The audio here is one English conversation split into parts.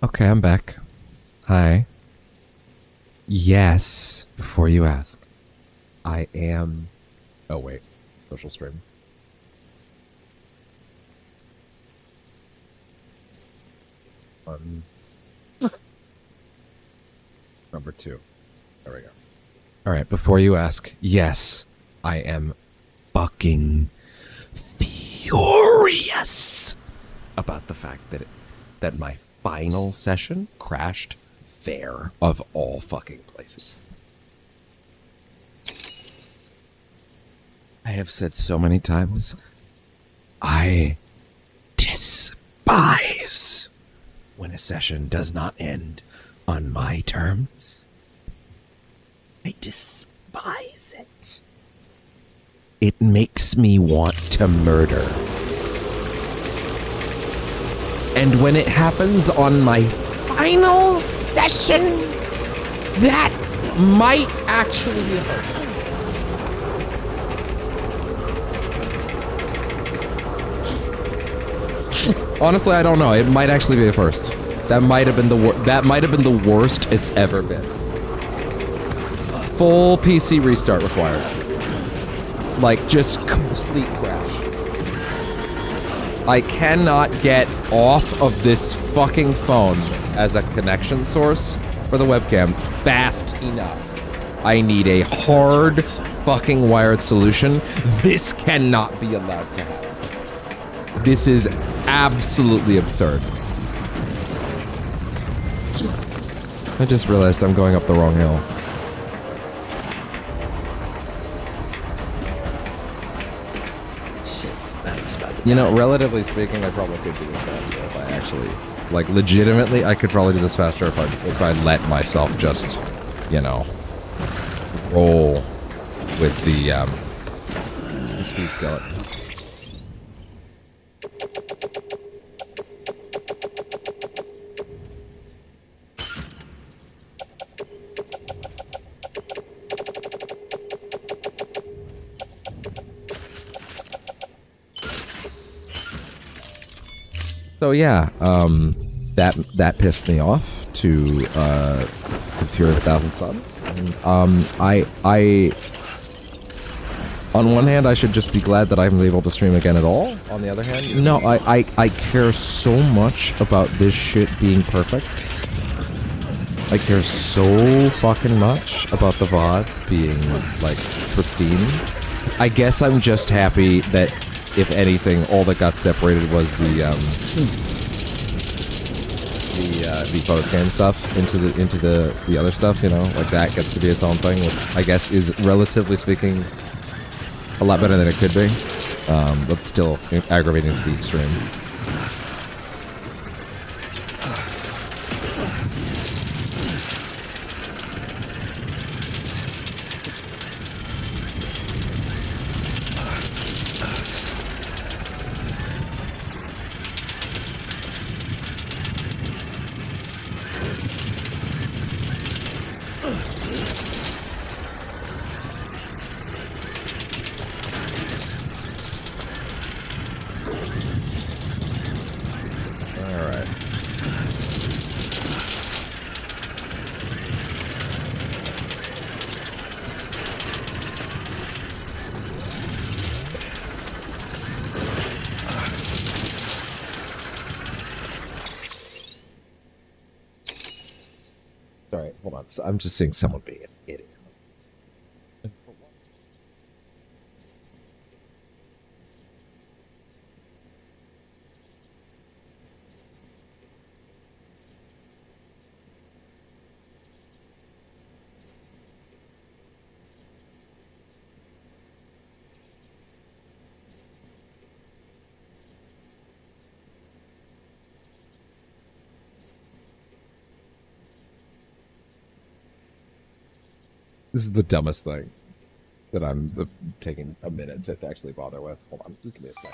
Okay, I'm back. Hi. Yes, before you ask, I am... Oh, wait. Social stream. Number 2. There we go. Alright, before you ask, yes, I am fucking furious about the fact that my final session crashed there, of all fucking places. I have said so many times, I despise when a session does not end on my terms. I despise it. It makes me want to murder. And when it happens on my final session, that might actually be a first. Honestly, I don't know. It might actually be a first. That might have been the worst it's ever been. Full PC restart required. Like, just complete crash. I cannot get off of this fucking phone as a connection source for the webcam fast enough. I need a hard fucking wired solution. This cannot be allowed to happen. This is absolutely absurd. I just realized I'm going up the wrong hill. You know, relatively speaking, I probably could do this faster if I actually, like, legitimately, I could probably do this faster if I let myself just, you know, roll with the speed skeleton. So yeah, that pissed me off to the Fury of 1,000 Suns. And I on one hand, I should just be glad that I'm able to stream again at all. On the other hand, no, I care so much about this shit being perfect. I care so fucking much about the VOD being, like, pristine. I guess I'm just happy that, if anything, all that got separated was the post-game stuff into the other stuff, you know? Like, that gets to be its own thing, which I guess is, relatively speaking, a lot better than it could be. But still aggravating to the extreme. Alright, hold on. So I'm just seeing someone being an idiot. This is the dumbest thing that I'm taking a minute to actually bother with. Hold on, just give me a sec.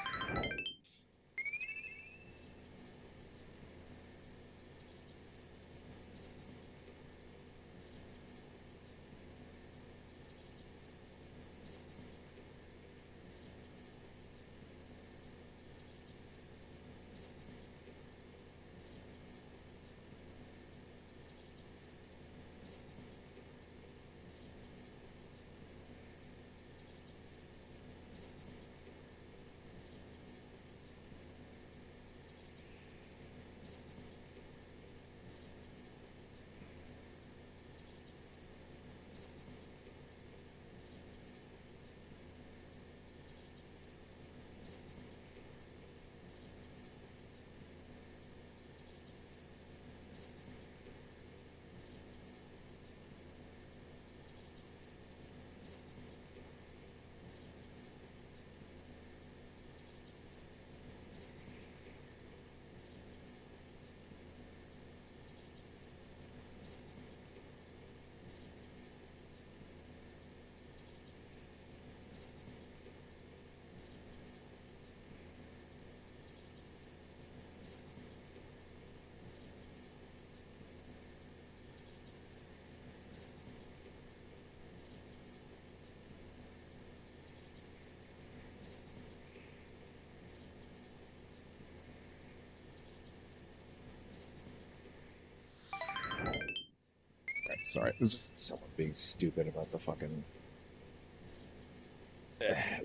Sorry, it's just someone being stupid about the fucking.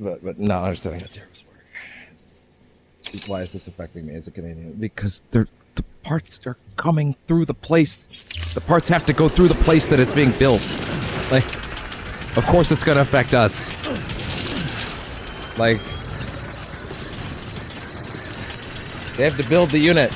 But no, I'm just saying that terrorist work. Why is this affecting me as a Canadian? Because the parts are coming through the place. The parts have to go through the place that it's being built. Like, of course it's gonna affect us. Like, they have to build the unit.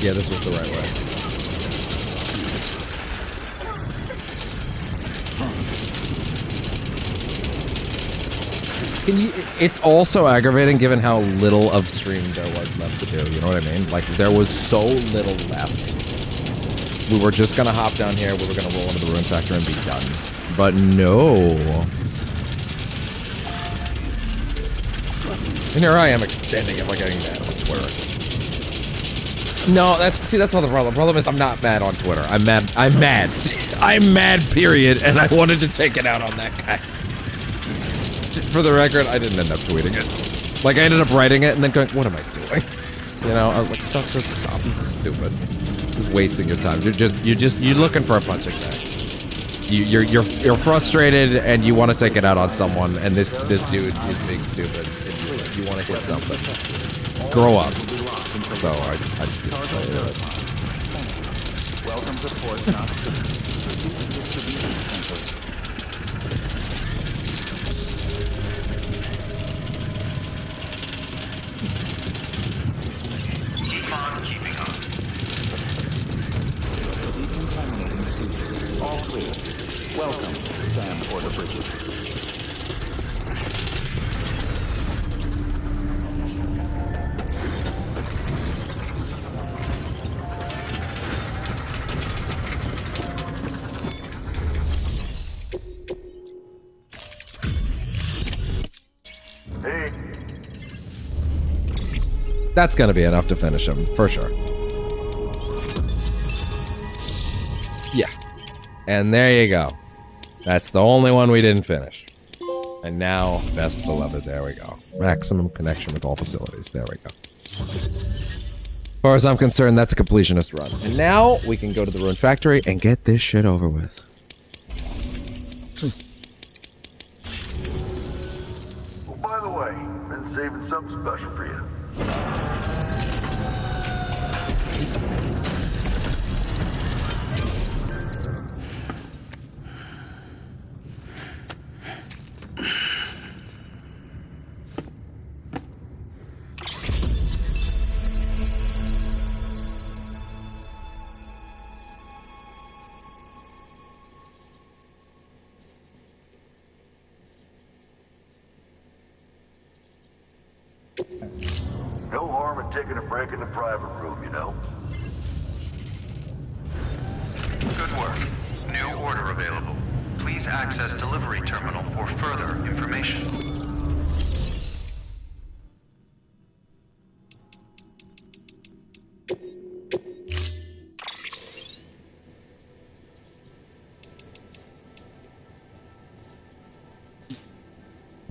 Yeah, this was the right way. It's also aggravating given how little of stream there was left to do, you know what I mean? Like, there was so little left. We were just gonna hop down here, we were gonna roll into the Ruin Factor and be done. But no. And here I am extending it by getting mad on Twitter. No, that's not the problem. The problem is I'm not mad on Twitter. I'm mad. I'm mad, period, and I wanted to take it out on that guy. For the record, I didn't end up tweeting it. Like, I ended up writing it and then going, what am I doing? You know, I was like, stop, just stop. This is stupid. Just wasting your time. You're looking for a punching bag. You're frustrated and you want to take it out on someone, and this dude is being stupid. And you want to hit something. Grow up. So I just didn't say it. Welcome to Fort Knox. Distribution center. Keep on keeping on. Decontaminating suits. All clear. Welcome to Sam Porter Bridges. That's gonna be enough to finish him, for sure. Yeah. And there you go. That's the only one we didn't finish. And now, best beloved, there we go. Maximum connection with all facilities, there we go. As far as I'm concerned, that's a completionist run. And now, we can go to the Ruin Factory and get this shit over with. Oh, by the way, been saving something special for you. No harm in taking a break in the private room, you know? Good work. New order available. Please access delivery terminal for further information.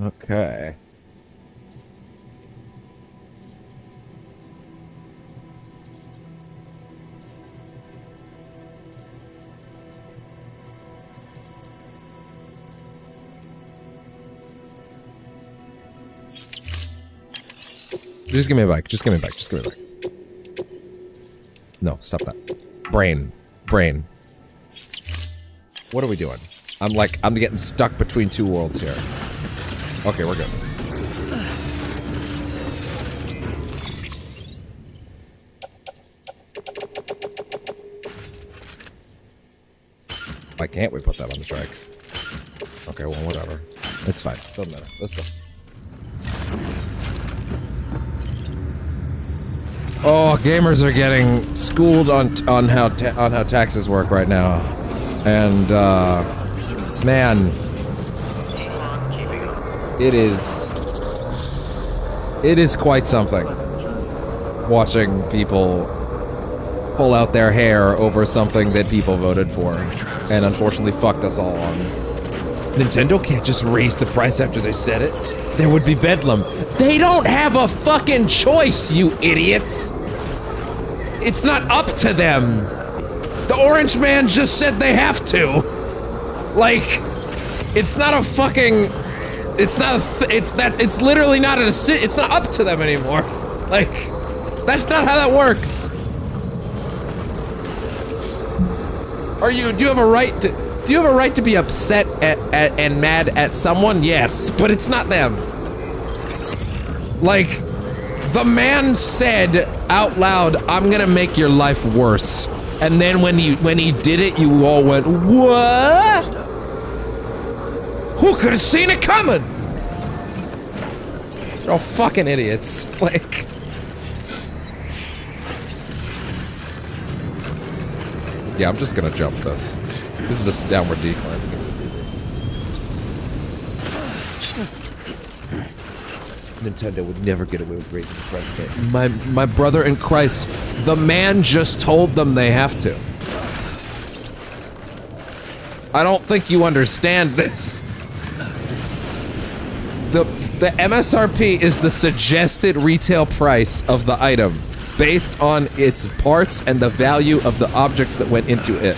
Okay. Just give me a bike. Just give me a bike. Just give me a bike. No, stop that. Brain. Brain. What are we doing? I'm getting stuck between two worlds here. Okay, we're good. Why can't we put that on the track? Okay, well, whatever. It's fine. Doesn't matter. Let's go. Oh, gamers are getting schooled on how taxes work right now, and man, it is quite something watching people pull out their hair over something that people voted for, and unfortunately fucked us all on. Nintendo can't just raise the price after they said it. There would be bedlam. They don't have a fucking choice, you idiots! It's not up to them. The Orange Man just said they have to. Like, it's not a fucking... It's literally not it's not up to them anymore. Like, that's not how that works. Do you have a right to be upset and mad at someone? Yes, but it's not them. Like, the man said out loud, "I'm gonna make your life worse," and then when he did it, you all went, "What? Who could have seen it coming?" You're all fucking idiots. Like. Yeah, I'm just gonna jump this. This is a downward decline. Nintendo would never get away with raising the price. My brother in Christ, the man just told them they have to. I don't think you understand this. The MSRP is the suggested retail price of the item, based on its parts and the value of the objects that went into it.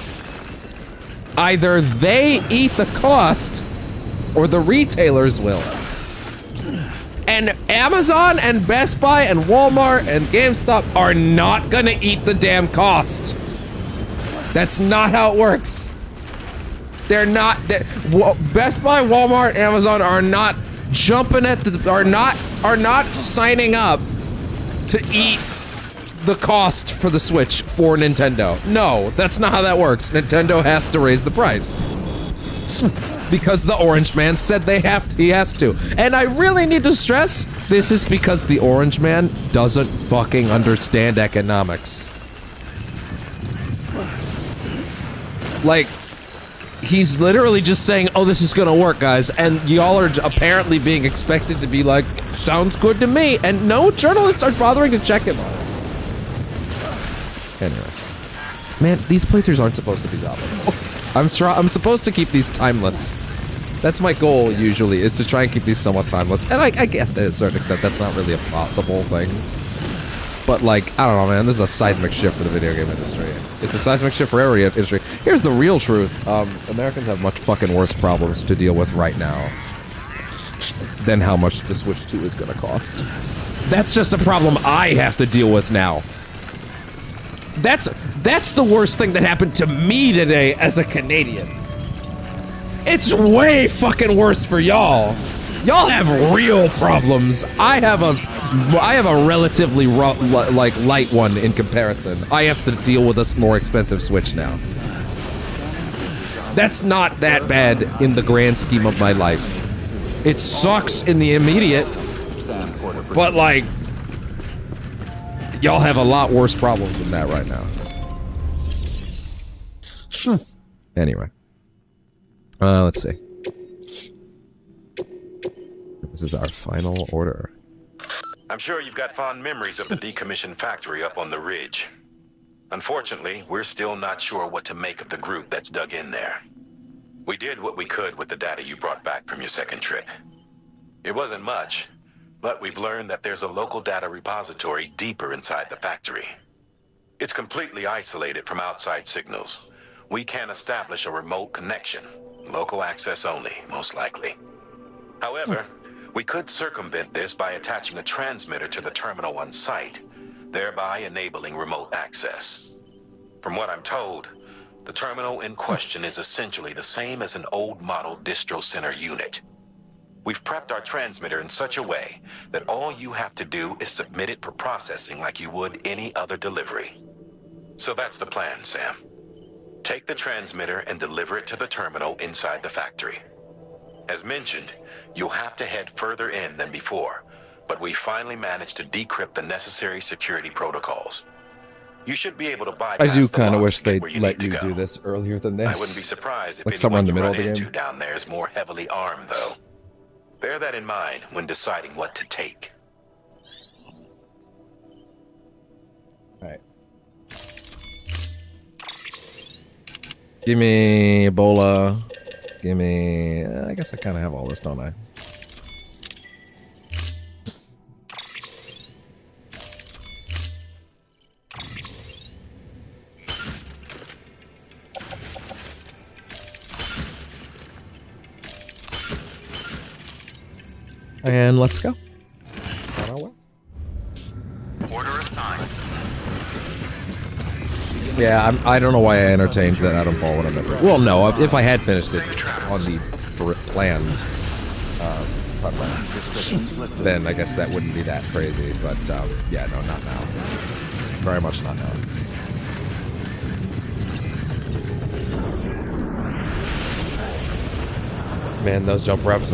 Either they eat the cost, or the retailers will. And Amazon and Best Buy and Walmart and GameStop are not gonna eat the damn cost. That's not how it works. They're not. Best Buy, Walmart, Amazon are not jumping at the. Are not signing up to eat the cost for the Switch for Nintendo. No, that's not how that works. Nintendo has to raise the price. Because the Orange Man said he has to. And I really need to stress, this is because the Orange Man doesn't fucking understand economics. Like, he's literally just saying, "Oh, this is gonna work, guys," and y'all are apparently being expected to be like, "Sounds good to me," and no journalists are bothering to check him on it. Anyway. Man, these playthroughs aren't supposed to be topical. I'm supposed to keep these timeless. That's my goal, usually, is to try and keep these somewhat timeless. And I get that to a certain extent, that's not really a possible thing. But, like, I don't know, man, this is a seismic shift for the video game industry. It's a seismic shift for every industry. Here's the real truth. Americans have much fucking worse problems to deal with right now than how much the Switch 2 is gonna cost. That's just a problem I have to deal with now. That's the worst thing that happened to me today as a Canadian. It's way fucking worse for y'all. Y'all have real problems. I have a relatively light one in comparison. I have to deal with a more expensive Switch now. That's not that bad in the grand scheme of my life. It sucks in the immediate, but like, y'all have a lot worse problems than that right now. Anyway. Let's see. This is our final order. I'm sure you've got fond memories of the decommissioned factory up on the ridge. Unfortunately, we're still not sure what to make of the group that's dug in there. We did what we could with the data you brought back from your second trip. It wasn't much, but we've learned that there's a local data repository deeper inside the factory. It's completely isolated from outside signals. We can't establish a remote connection. Local access only, most likely. However, we could circumvent this by attaching a transmitter to the terminal on site, thereby enabling remote access. From what I'm told, the terminal in question is essentially the same as an old model distro center unit. We've prepped our transmitter in such a way that all you have to do is submit it for processing like you would any other delivery. So that's the plan, Sam. Take the transmitter and deliver it to the terminal inside the factory. As mentioned, you'll have to head further in than before, but we finally managed to decrypt the necessary security protocols. You should be able to bypass I do the kind of locks wish to get they'd where you let need to you go. do this earlier than this. I wouldn't be surprised if Like somewhere in the anyone middle you of the run into game. down there is more heavily armed, though. Bear that in mind when deciding what to take. Alright. Give me Ebola. Give me... I guess I kind of have all this, don't I? And let's go. On our way. Order assigned. Yeah, I don't know why I entertained that Adam Fall when I never. Well, no, if I had finished it on the planned prep run, then I guess that wouldn't be that crazy. But yeah, no, not now. Very much not now. Man, those jump ramps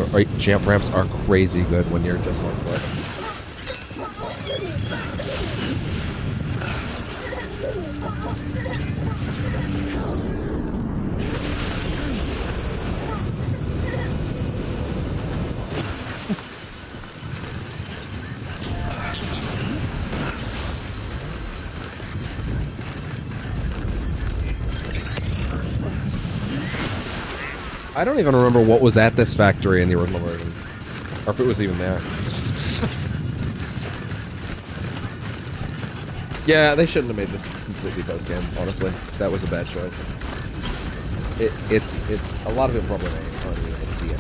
are crazy good when you're just on foot. I don't even remember what was at this factory in the original version, or if it was even there. Yeah, they shouldn't have made this completely post game. Honestly, that was a bad choice. It's a lot of it probably aren't even able to see it.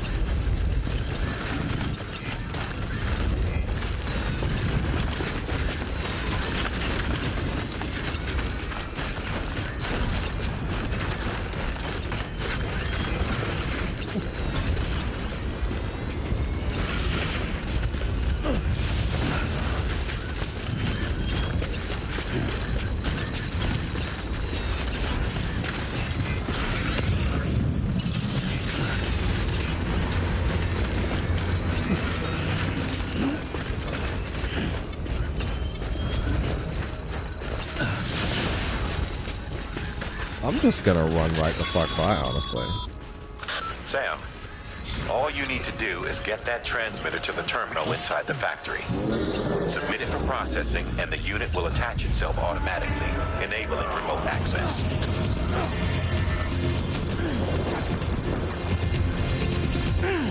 I'm just gonna run right the fuck by, honestly. Sam, all you need to do is get that transmitter to the terminal inside the factory. Submit it for processing, and the unit will attach itself automatically, enabling remote access.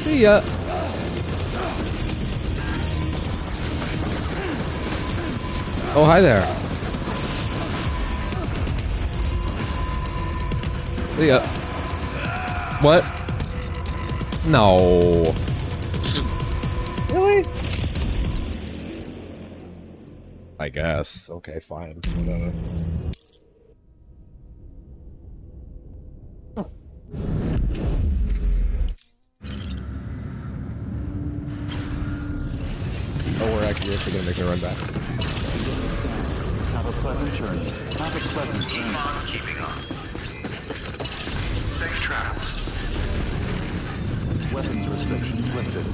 See ya. Oh, hi there. See ya. What? No. Really? I guess. Okay, fine. Whatever. Oh, we're actually gonna make me run back. Have a pleasant journey. Have a pleasant Keep journey. on keeping on. Safe travels. Weapons restrictions lifted.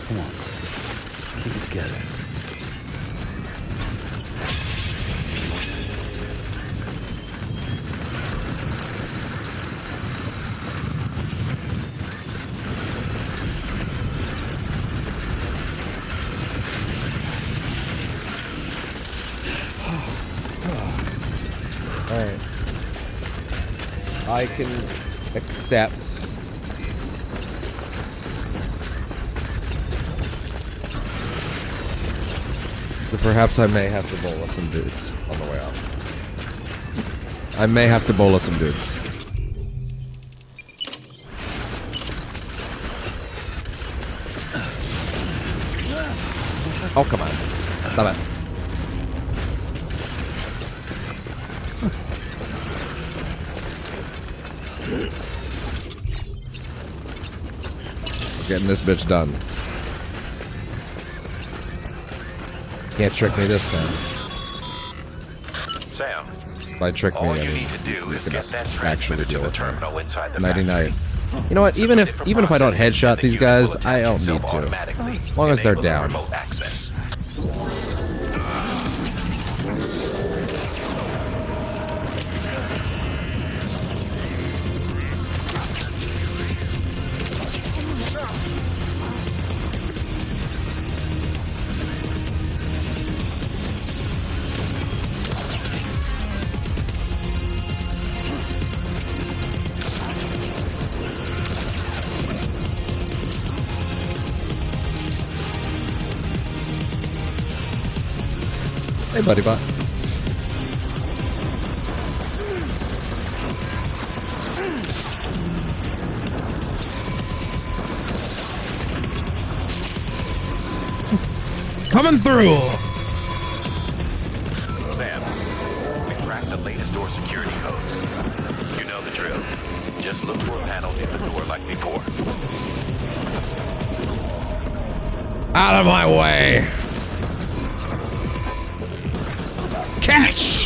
Come on. Keep it together. Alright. I can accept. Perhaps I may have to bola some dudes on the way out. I may have to bola some dudes. Oh, come on. Stop it. We're getting this bitch done. Can't trick me this time. Sam, By trick me, all I you mean, need to do is gonna get that actually transmitter to deal the with her. terminal inside the Nighty factory. night. You know what? Even if I don't headshot these guys, I don't need to. As long as they're down. Remote access. Hey, buddy bot. Coming through! Sam, we cracked the latest door security codes. You know the drill. Just look for a panel in the door like before. Out of my way! Catch!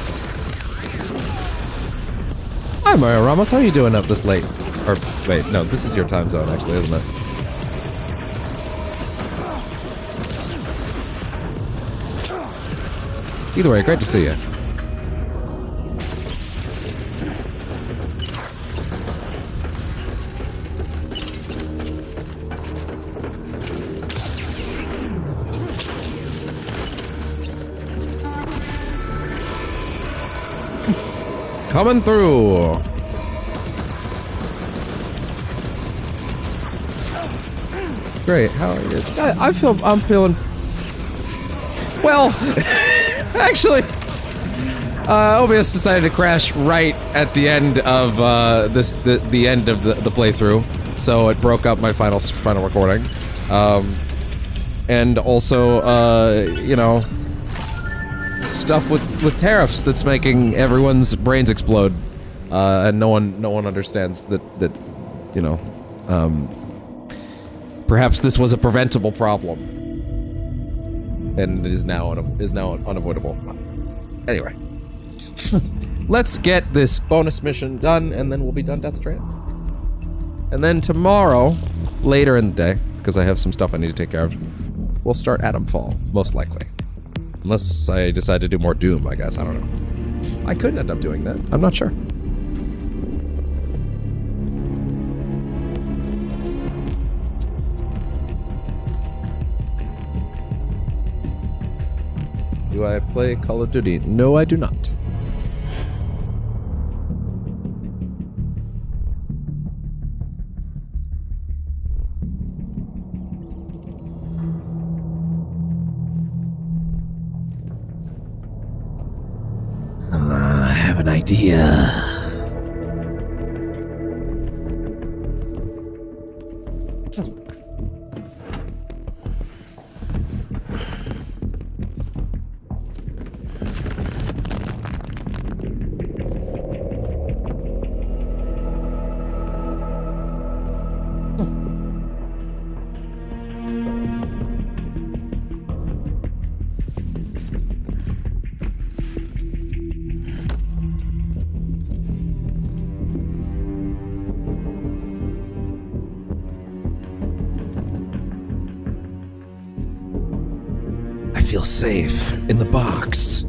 Hi, Mario Ramos. How are you doing up this late? Or, wait, no, this is your time zone, actually, isn't it? Either way, great to see you. Coming through. Great. How are you? I'm feeling. Well, actually, OBS decided to crash right at the end of the end of the playthrough, so it broke up my final recording, and also you know, stuff with tariffs that's making everyone's brains explode, and no one understands that you know, perhaps this was a preventable problem, and it is now unavoidable. Anyway, let's get this bonus mission done, and then we'll be done Death Stranding. And then tomorrow, later in the day, because I have some stuff I need to take care of, we'll start Atomfall, most likely. Unless I decide to do more Doom, I guess. I don't know. I could end up doing that. I'm not sure. Do I play Call of Duty? No, I do not. I have an idea. I feel safe in the box.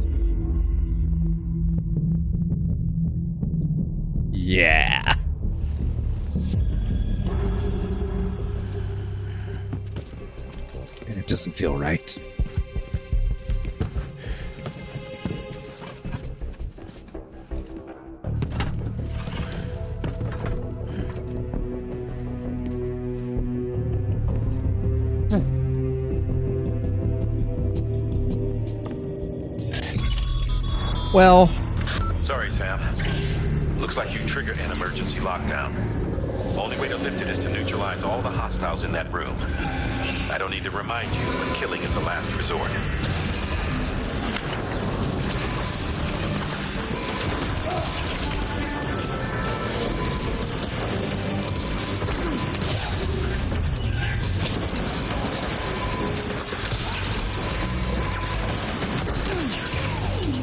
Yeah. And it doesn't feel right. Well, Sorry, Sam. Looks like you triggered an emergency lockdown. Only way to lift it is to neutralize all the hostiles in that room. I don't need to remind you, but killing is a last resort.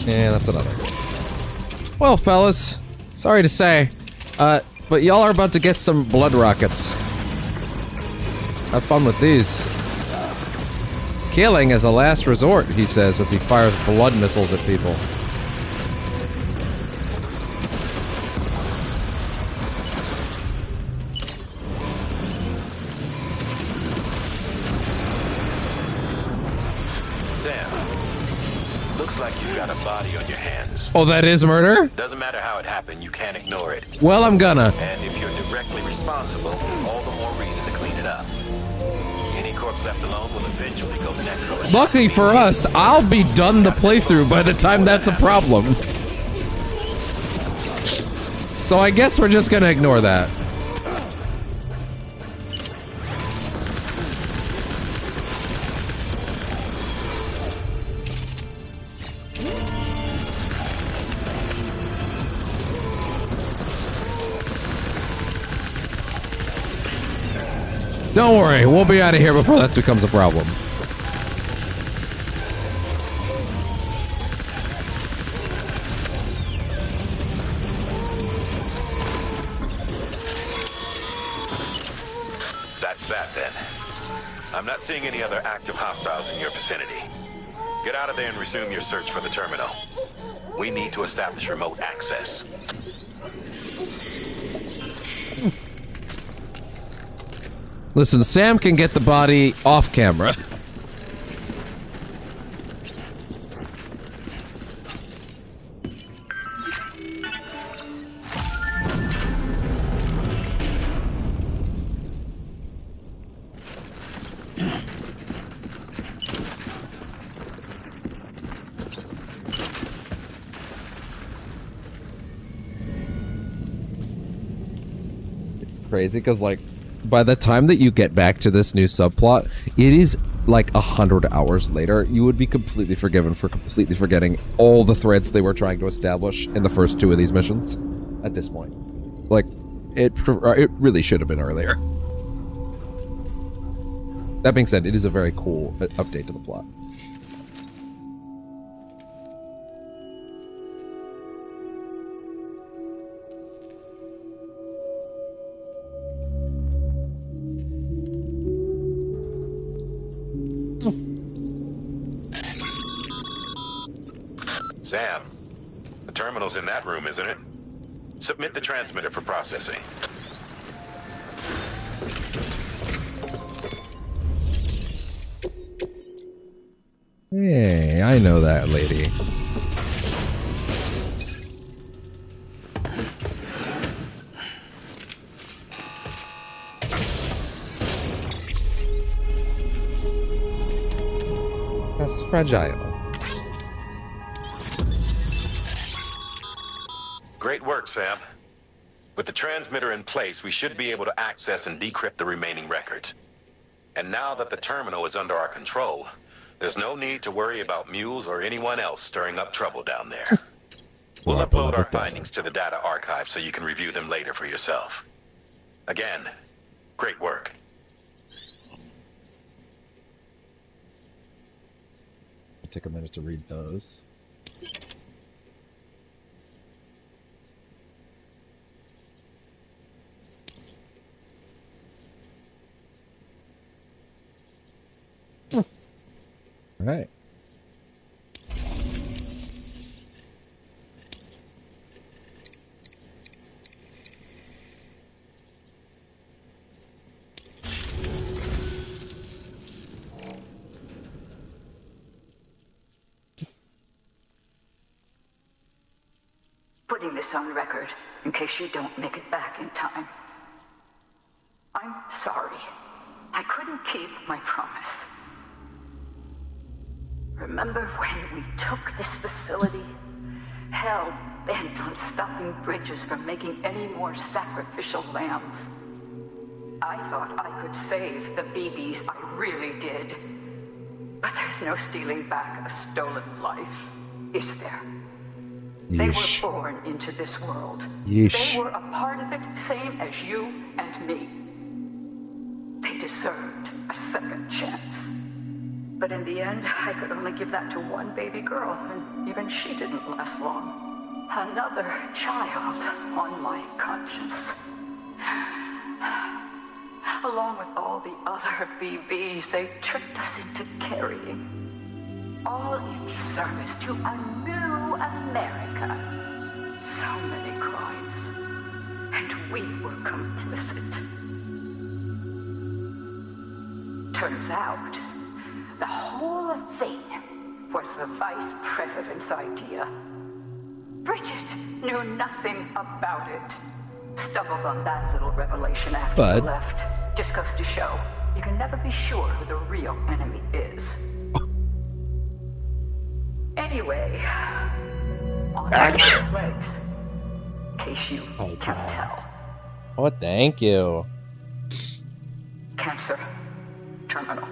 yeah, that's another. Well, fellas, sorry to say, but y'all are about to get some blood rockets. Have fun with these. Killing is a last resort, he says as he fires blood missiles at people. Sam, looks like you've got a body on your hands. Oh, that is murder? Doesn't matter how it happened, you can't ignore it. Well, I'm gonna. And if you're directly responsible, all the more reason to clean it up. Any corpse left alone will eventually go necro. Luckily for us, I'll be done the playthrough by the time that's a problem. So I guess we're just gonna ignore that. Don't worry, we'll be out of here before that becomes a problem. That's that then. I'm not seeing any other active hostiles in your vicinity. Get out of there and resume your search for the terminal. We need to establish remote access. Listen, Sam can get the body off camera. It's crazy because, like, by the time that you get back to this new subplot, it is like 100 hours later. You would be completely forgiven for completely forgetting all the threads they were trying to establish in the first two of these missions at this point. Like, it really should have been earlier. That being said, it is a very cool update to the plot. Sam, the terminal's in that room, isn't it? Submit the transmitter for processing. Hey, I know that lady. That's fragile. Great work, Sam. With the transmitter in place, we should be able to access and decrypt the remaining records. And now that the terminal is under our control, there's no need to worry about mules or anyone else stirring up trouble down there. We'll upload our findings to the data archive so you can review them later for yourself. Again, great work. Take a minute to read those. All right. Putting this on record in case you don't make it back in time. I'm sorry. I couldn't keep my promise. Remember when we took this facility hell bent on stopping Bridges from making any more sacrificial lambs. I thought I could save the BBs, I really did. But there's no stealing back a stolen life, is there? They Yeesh. were born into this world. Yeesh. They were a part of it, same as you and me. They deserved a second chance. But in the end, I could only give that to one baby girl, and even she didn't last long. Another child on my conscience. Along with all the other BBs they tricked us into carrying. All in service to a new America. So many crimes. And we were complicit. Turns out, the whole thing was the vice president's idea. Bridget knew nothing about it. Stumbled on that little revelation after But- you left. Just goes to show, you can never be sure who the real enemy is. Anyway, on my legs. In case you can't tell. Oh, thank you. Cancer. Terminal.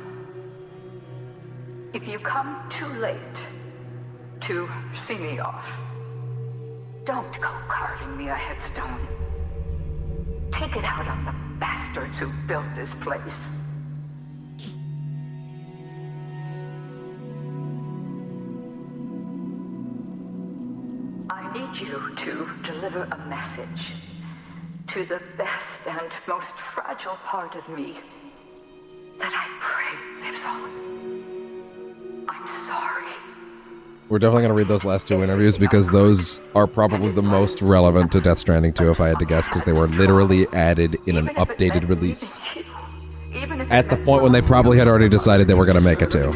If you come too late to see me off, don't go carving me a headstone. Take it out on the bastards who built this place. I need you to deliver a message to the best and most fragile part of me that I pray lives on. I'm sorry. We're definitely going to read those last two interviews because those are probably the most relevant to Death Stranding 2, if I had to guess, because they were literally added in an updated release. At the point when they probably had already decided they were going to make it too.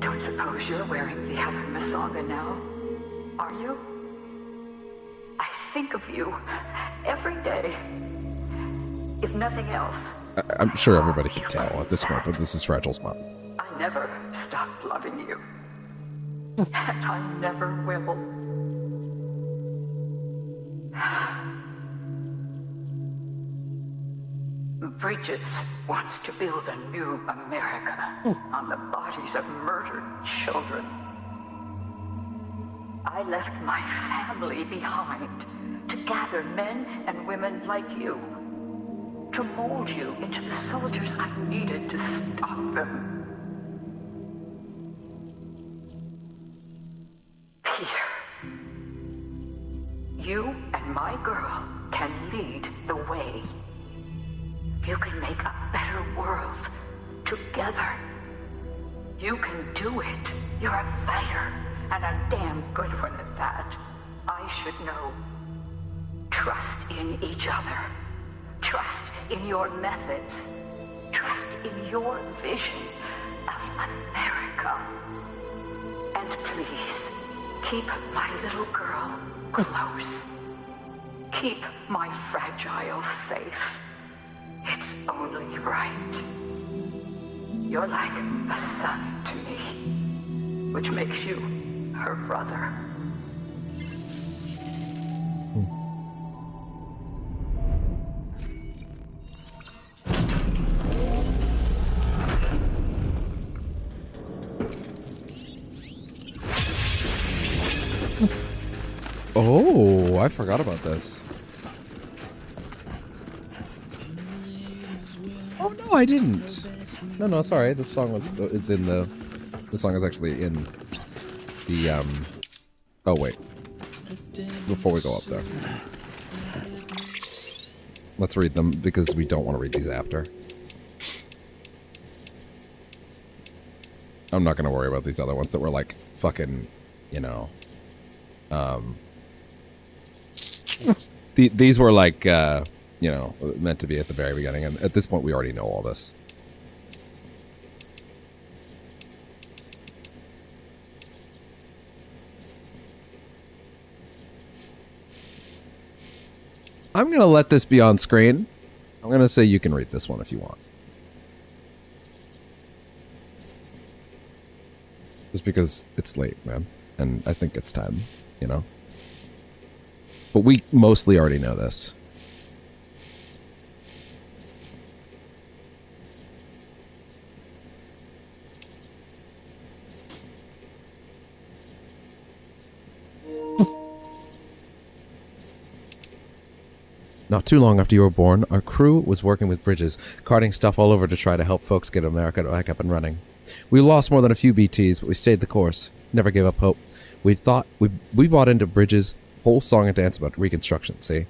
Don't suppose you're wearing the other Masanga now, are you? I think of you every day. If nothing else, I'm sure everybody can tell at this point, but this is Fragile's mom. I never stopped loving you. And I never will. Bridges wants to build a new America on the bodies of murdered children. I left my family behind to gather men and women like you, to mold you into the soldiers I needed to stop them. Peter, you and my girl can lead the way. You can make a better world together. You can do it. You're a fighter, and a damn good one at that. I should know. Trust in each other. Trust in your methods. Trust in your vision of America. And please, keep my little girl close. Keep my fragile safe. It's only right. You're like a son to me, which makes you her brother. Oh, I forgot about this. Oh no, I didn't. No, sorry. This song is in the. The song is actually in the Oh wait. Before we go up there, let's read them because we don't want to read these after. I'm not gonna worry about these other ones that were like fucking, you know. These were like, you know, meant to be at the very beginning, and at this point we already know all this. I'm going to let this be on screen. I'm going to say you can read this one if you want. Just because it's late, man. And I think it's time, you know? But we mostly already know this. Not too long after you were born, our crew was working with Bridges, carting stuff all over to try to help folks get America back up and running. We lost more than a few BTs, but we stayed the course. Never gave up hope. We bought into Bridges' whole song and dance about Reconstruction, see?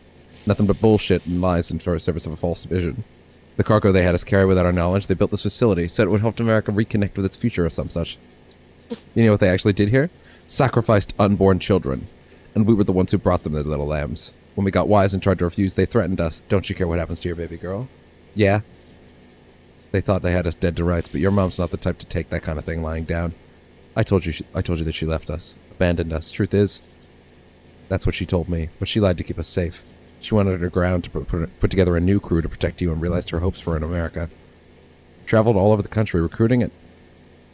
Nothing but bullshit and lies in service of a false vision. The cargo they had us carry without our knowledge, they built this facility, said it would help America reconnect with its future or some such. You know what they actually did here? Sacrificed unborn children. And we were the ones who brought them their little lambs. When we got wise and tried to refuse, they threatened us. Don't you care what happens to your baby girl? Yeah. They thought they had us dead to rights, but your mom's not the type to take that kind of thing lying down. I told you that she left us, abandoned us. Truth is, that's what she told me, but she lied to keep us safe. She went underground to put together a new crew to protect you and realized her hopes for in America. Traveled all over the country recruiting it,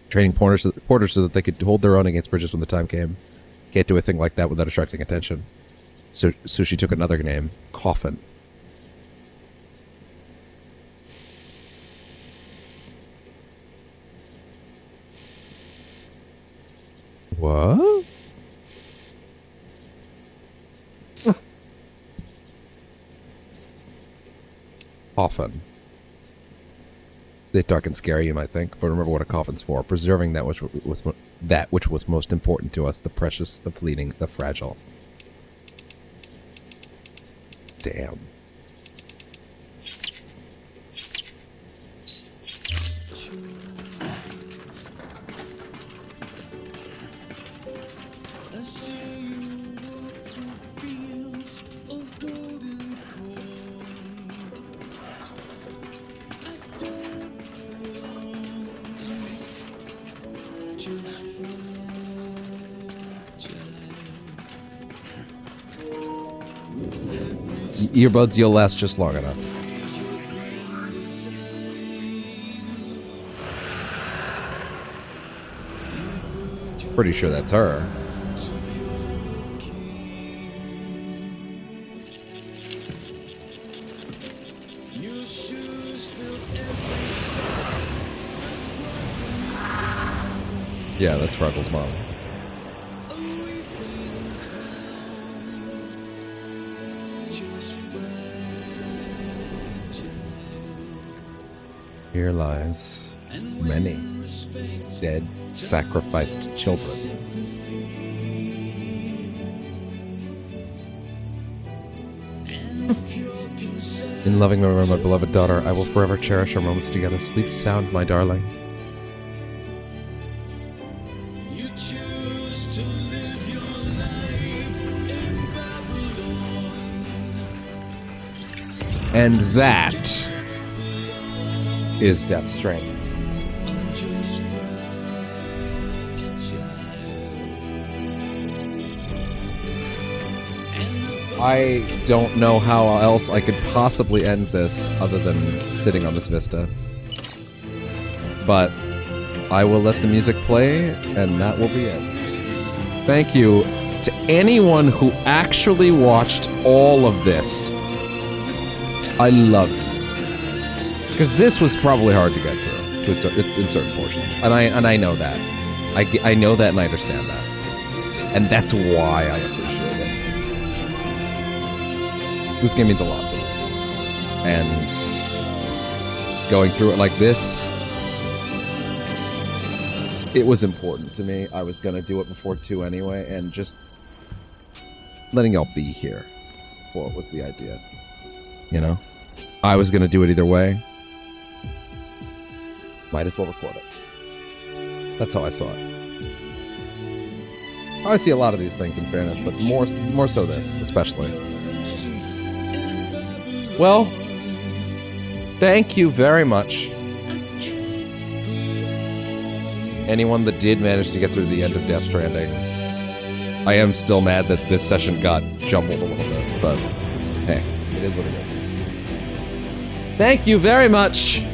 training porters so that they could hold their own against Bridges when the time came. Can't do a thing like that without attracting attention. So she took another name, Coffin. What? Coffin. Bit dark and scary, you might think, but remember what a coffin's for. Preserving that which was most important to us, the precious, the fleeting, the fragile. Damn. Earbuds, you'll last just long enough. Pretty sure that's her. Yeah, that's Freckles' mom. Here lies many dead, sacrificed children. In loving memory of my beloved daughter, I will forever cherish our moments together. Sleep sound, my darling. And that is Death Stranding. I don't know how else I could possibly end this other than sitting on this vista. But I will let the music play, and that will be it. Thank you to anyone who actually watched all of this. I love you. Because this was probably hard to get through in certain portions, and I know that. I know that, and I understand that, and that's why I appreciate it. This game means a lot to me, and going through it like this, it was important to me. I was gonna do it before 2 anyway, and just letting y'all be here. What was the idea? You know, I was gonna do it either way. Might as well record it. That's how I saw it. I see a lot of these things, in fairness, but more so this, especially. Well, thank you very much. Anyone that did manage to get through the end of Death Stranding. I am still mad that this session got jumbled a little bit, but hey, it is what it is. Thank you very much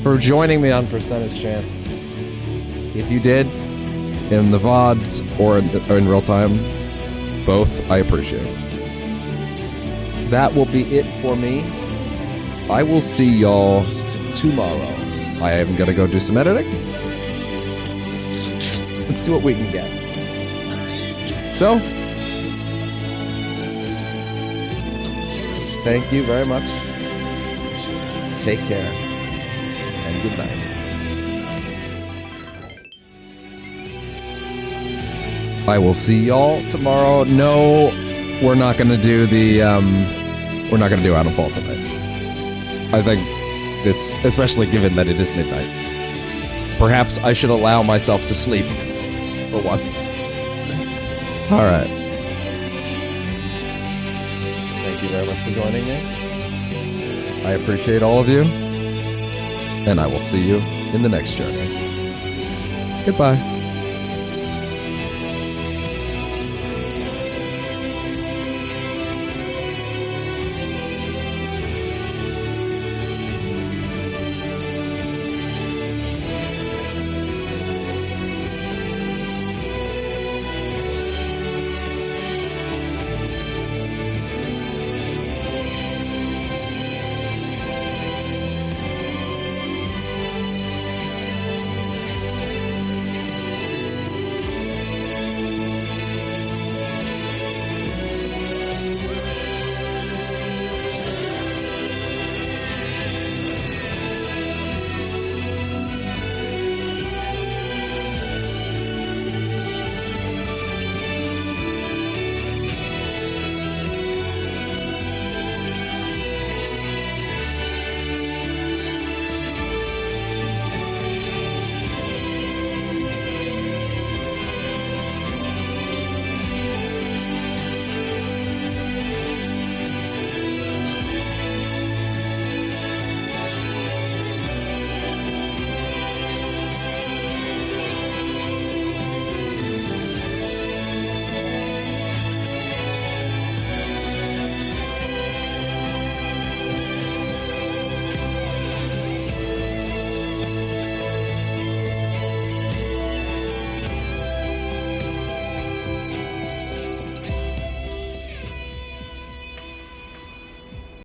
for joining me on Percentage Chance. If you did, in the VODs or in real time, both I appreciate. That will be it for me. I will see y'all tomorrow. I am gonna go do some editing. Let's see what we can get. So, thank you very much. Take care. And good night. I will see y'all tomorrow. No, we're not gonna do the, we're not gonna do Itemfall tonight. I think this, especially given that it is midnight. Perhaps I should allow myself to sleep for once. Alright. Thank you very much for joining me. I appreciate all of you. And I will see you in the next journey. Goodbye.